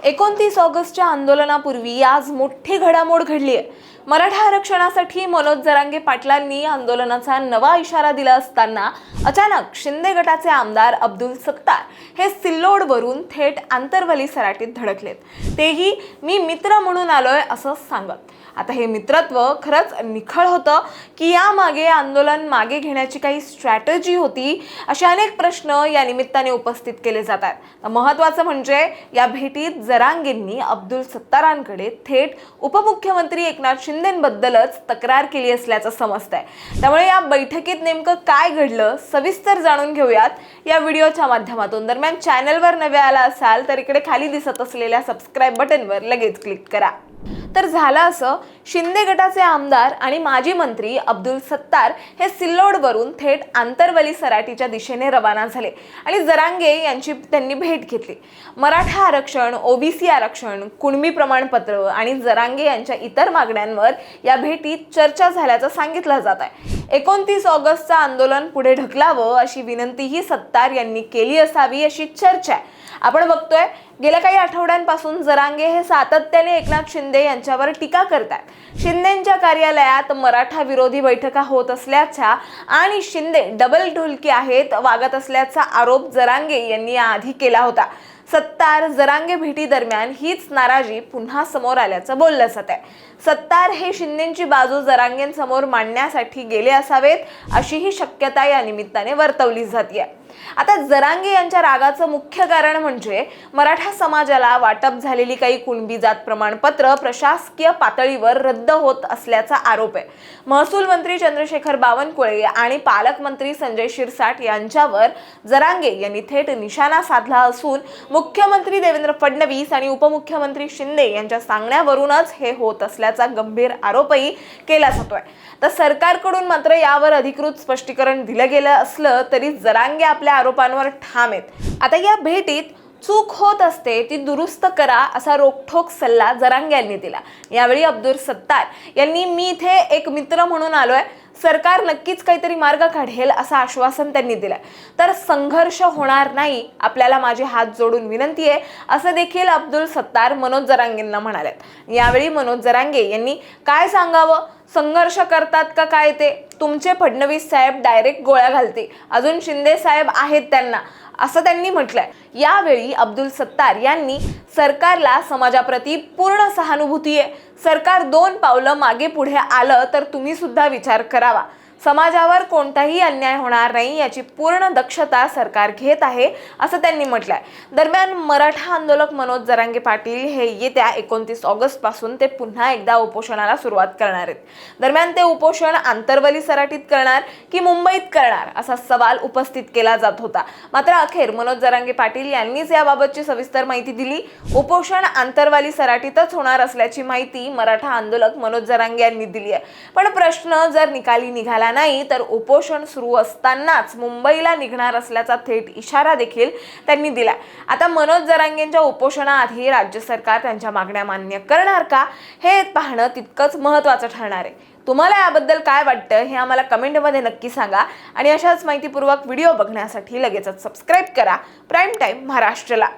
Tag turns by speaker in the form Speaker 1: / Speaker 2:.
Speaker 1: 29 ऑगस्टच्या आंदोलनापूर्वी आज मोठी घडामोड घडली आहे। मराठा आरक्षणासाठी मनोज जरांगे पाटलांनी आंदोलनाचा नवा इशारा दिला असताना अचानक शिंदे गटाचे आमदार अब्दुल सत्तार हे सिल्लोडवरून थेट आंतरवली सराटीत धडकलेत, तेही मी मित्र म्हणून आलोय असं सांगत। आता हे मित्रत्व खरंच निखळ होतं की यामागे आंदोलन मागे घेण्याची काही स्ट्रॅटेजी होती, असे अनेक प्रश्न या निमित्ताने उपस्थित केले जातात। महत्त्वाचं म्हणजे या भेटीत जरांगेंनी अब्दुल सत्तारांकडे थेट उपमुख्यमंत्री एकनाथ शिंदेंबद्दलच तक्रार केली असल्याचं समजतंय। त्यामुळे या बैठकीत नेमकं काय घडलं सविस्तर जाणून घेऊयात या व्हिडिओच्या माध्यमातून। दरम्यान चॅनलवर नवे आला असाल तर इकडे खाली दिसत असलेल्या सबस्क्राइब बटनवर लगेच क्लिक करा। तर झालं असं, शिंदे गटाचे आमदार आणि माजी मंत्री अब्दुल सत्तार हे सिल्लोडवरून थेट आंतरवली सराटीच्या दिशेने रवाना झाले आणि जरांगे यांची त्यांनी भेट घेतली। मराठा आरक्षण, ओबीसी आरक्षण, कुणबी प्रमाणपत्र आणि जरांगे यांच्या इतर मागण्यांवर या भेटीत चर्चा झाल्याचं सांगितलं जात आहे। 29 ऑगस्टचं आंदोलन पुढे ढकलावं अशी विनंतीही सत्तार यांनी केली असावी अशी चर्चा आहे। आपण बघतोय गेल्या काही आठवड्यांपासून जरांगे हे सातत्याने एकनाथ शिंदे यांच्यावर टीका करतात। शिंदेंच्या कार्यालयात मराठा विरोधी बैठका होत असल्याच्या आणि शिंदे डबल ढोलकी आहेत वागत असल्याचा आरोप जरांगे यांनी याआधी केला होता। सत्तार जरांगे भेटी दरम्यान हीच नाराजी पुन्हा समोर आल्याचं बोललं जात आहे। सत्तार हे शिंदेंची बाजू जरांगेंसमोर मांडण्यासाठी गेले असावेत अशीही शक्यता या निमित्ताने वर्तवली जाते। आता जरांगे यांच्या रागाचं मुख्य कारण म्हणजे मराठा समाजाला वाटप झालेली काही कुणबी जात प्रमाणपत्र प्रशासकीय पातळीवर रद्द होत असल्याचा आरोप आहे। महसूल मंत्री चंद्रशेखर बावनकुळे आणि पालकमंत्री संजय शिरसाट यांच्यावर जरांगे यांनी थेट निशाणा साधला असून मुख्यमंत्री देवेंद्र फडणवीस आणि उपमुख्यमंत्री शिंदे यांच्या सांगण्यावरूनच हे होत असल्याचा गंभीर आरोपही केला जातोय। तर सरकारकडून मात्र यावर अधिकृत स्पष्टीकरण दिलं गेलं असलं तरी जरांगे आपल्या आरोपांवर ठाम आहेत। आता या भेटीत चूक होत असते ती दुरुस्त करा असा रोखठोक सल्ला जरांगे यांनी दिला। यावेळी अब्दुल सत्तार यांनी मी इथे एक मित्र म्हणून आलोय, सरकार नक्कीच काहीतरी मार्ग काढेल असं आश्वासन त्यांनी दिलं। तर संघर्ष होणार नाही, आपल्याला माझे हात जोडून विनंती आहे असं देखील अब्दुल सत्तार मनोज जरांगेंना म्हणालेत। यावेळी मनोज जरांगे यांनी काय सांगावं, संघर्ष करतात का काय ते, तुमचे फडणवीस साहेब डायरेक्ट गोळ्या घालते, अजून शिंदे साहेब आहेत त्यांना, असं त्यांनी म्हटलंय। यावेळी अब्दुल सत्तार यांनी सरकारला समाजाप्रती पूर्ण सहानुभूती आहे, सरकार 2 पावलं मागे पुढे आलं तर तुम्ही सुद्धा विचार करावा, समाजावर कोणताही अन्याय होणार नाही याची पूर्ण दक्षता सरकार घेत आहे असं त्यांनी म्हटलंय। दरम्यान मराठा आंदोलक मनोज जरांगे पाटील हे येत्या 29 ऑगस्ट पासून ते पुन्हा एकदा उपोषणाला सुरुवात करणार आहेत। दरम्यान ते उपोषण आंतरवली सराटीत करणार की मुंबईत करणार असा सवाल उपस्थित केला जात होता। मात्र अखेर मनोज जरांगे पाटील यांनीच याबाबतची सविस्तर माहिती दिली। उपोषण आंतरवली सराटीतच होणार असल्याची माहिती मराठा आंदोलक मनोज जरांगे यांनी दिली आहे। पण प्रश्न जर निकाली निघाला नाही तर उपोषण सुरू असतानाच मुंबईला निघणार असल्याचा थेट इशारा देखील त्यांनी दिला। आता मनोज जरांगेंच्या उपोषणाआधी राज्य सरकार त्यांच्या मागण्या मान्य करणार का हे पाहणं तितकंच महत्त्वाचं ठरणार आहे। तुम्हाला याबद्दल काय वाटतं हे आम्हाला कमेंटमध्ये नक्की सांगा आणि अशाच माहितीपूर्वक व्हिडिओ बघण्यासाठी लगेचच सबस्क्राइब करा प्राईम टाइम महाराष्ट्रला।